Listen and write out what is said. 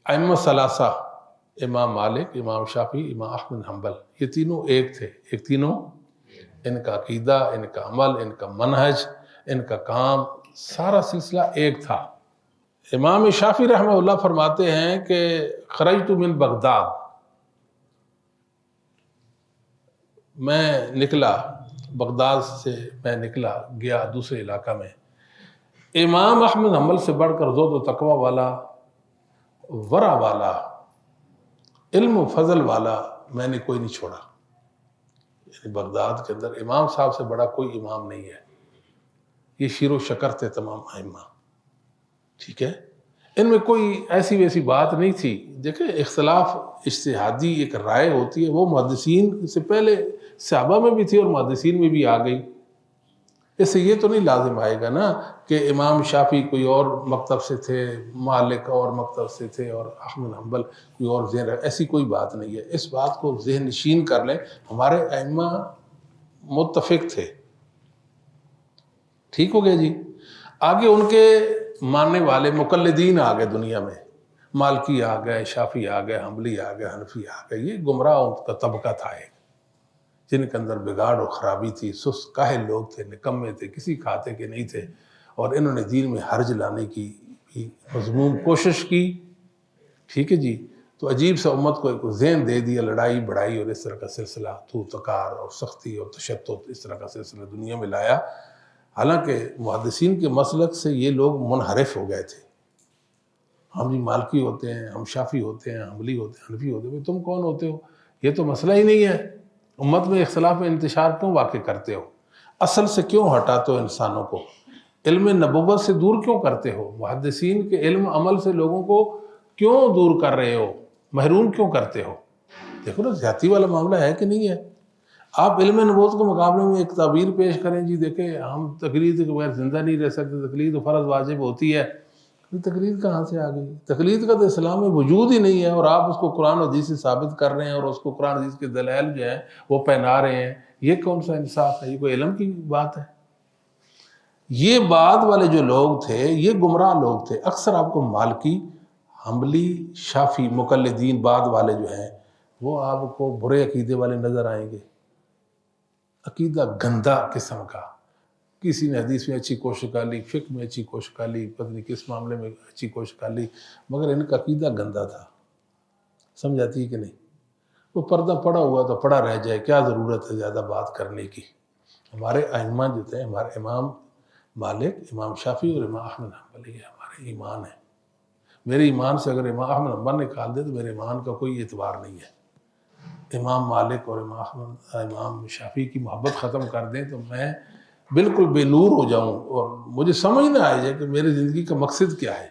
ائمہ ثلاثہ، امام مالک، امام شافعی، امام احمد بن حنبل، یہ تینوں ایک تھے، ایک تینوں ان کا عقیدہ، ان کا عمل، ان کا منہج، ان کا کام، سارا سلسلہ ایک تھا۔ امام شافعی رحمہ اللہ فرماتے ہیں کہ خرجت من بغداد، میں نکلا بغداد سے، میں نکلا گیا دوسرے علاقہ میں، امام احمد حنبل سے بڑھ کر زہد و تقوی والا، ورع والا، علم و فضل والا میں نے کوئی نہیں چھوڑا۔ یعنی بغداد کے اندر امام صاحب سے بڑا کوئی امام نہیں ہے۔ یہ شیر و شکر تھے تمام ائمہ، ٹھیک ہے، ان میں کوئی ایسی ویسی بات نہیں تھی۔ دیکھیں اختلاف اجتہادی ایک رائے ہوتی ہے، وہ محدثین سے پہلے صحابہ میں بھی تھی اور محدثین میں بھی آ گئی۔ اس سے یہ تو نہیں لازم آئے گا نا کہ امام شافعی کوئی اور مکتب سے تھے، مالک اور مکتب سے تھے اور احمد حنبل کوئی اور ذہن، ایسی کوئی بات نہیں ہے۔ اس بات کو ذہن نشین کر لیں، ہمارے ائمہ متفق تھے، ٹھیک ہو گیا جی۔ آگے ان کے ماننے والے مقلدین آ گئے دنیا میں، مالکی آ گئے، شافعی آ گئے، حنبلی آ گئے، حنفی آ گئے، یہ گمراہ ان کا طبقہ تھا ایک، جن کے اندر بگاڑ اور خرابی تھی، سست کاہل لوگ تھے، نکمے تھے، کسی کھاتے کے نہیں تھے، اور انہوں نے دین میں حرج لانے کی بھی مذموم کوشش کی، ٹھیک ہے جی۔ تو عجیب سا امت کو ایک ذہن دے دیا، لڑائی بڑائی اور اس طرح کا سلسلہ، تو تکار اور سختی اور تشدد، اس طرح کا سلسلہ دنیا میں لایا۔ حالانکہ محدثین کے مسلک سے یہ لوگ منحرف ہو گئے تھے۔ ہم جی مالکی ہوتے ہیں، ہم شافعی ہوتے ہیں، حنبلی ہوتے ہیں، حنفی ہوتے ہیں، تم کون ہوتے ہو؟ یہ تو مسئلہ ہی نہیں ہے۔ امت میں اختلاف میں انتشار کیوں واقع کرتے ہو؟ اصل سے کیوں ہٹاتے ہو انسانوں کو؟ علم نبوت سے دور کیوں کرتے ہو؟ محدثین کے علم عمل سے لوگوں کو کیوں دور کر رہے ہو؟ محروم کیوں کرتے ہو؟ دیکھو نا زیادتی والا معاملہ ہے کہ نہیں ہے؟ آپ علم نبوت کے مقابلے میں ایک تعبیر پیش کریں، جی دیکھیں ہم تقلید کے بغیر زندہ نہیں رہ سکتے، تقلید فرض واجب ہوتی ہے۔ تقلید کہاں سے آ گئی؟ تقلید کا تو اسلام میں وجود ہی نہیں ہے، اور آپ اس کو قرآن و حدیث سے ثابت کر رہے ہیں، اور اس کو قرآن و حدیث کے دلائل جو ہیں وہ پہنا رہے ہیں۔ یہ کون سا انصاف ہے؟ یہ کوئی علم کی بات ہے؟ یہ بعد والے جو لوگ تھے یہ گمراہ لوگ تھے۔ اکثر آپ کو مالکی، حنبلی، شافعی مقلدین بعد والے جو ہیں وہ آپ کو برے عقیدے والے نظر آئیں گے، عقیدہ گندا قسم کا۔ کسی نے حدیث میں اچھی کوشش کر لی، فقہ میں اچھی کوشش کر لی، پتہ نہیں کس معاملے میں اچھی کوشش کر لی، مگر ان کا عقیدہ گندا تھا۔ سمجھاتی ہے کہ نہیں؟ وہ پردہ پڑا ہوا تو پڑا رہ جائے، کیا ضرورت ہے زیادہ بات کرنے کی؟ ہمارے ائمہ جو تھے، ہمارے امام مالک، امام شافعی اور امام احمد حنبل، یہ ہمارے ایمان ہے۔ میرے ایمان سے اگر امام احمد حنبل نکال دے تو میرے ایمان کا کوئی اعتبار نہیں ہے۔ امام مالک اور امام شافعی کی محبت ختم کر دیں تو میں بالکل بے نور ہو جاؤں، اور مجھے سمجھ نہ آ جائے کہ میری زندگی کا مقصد کیا ہے۔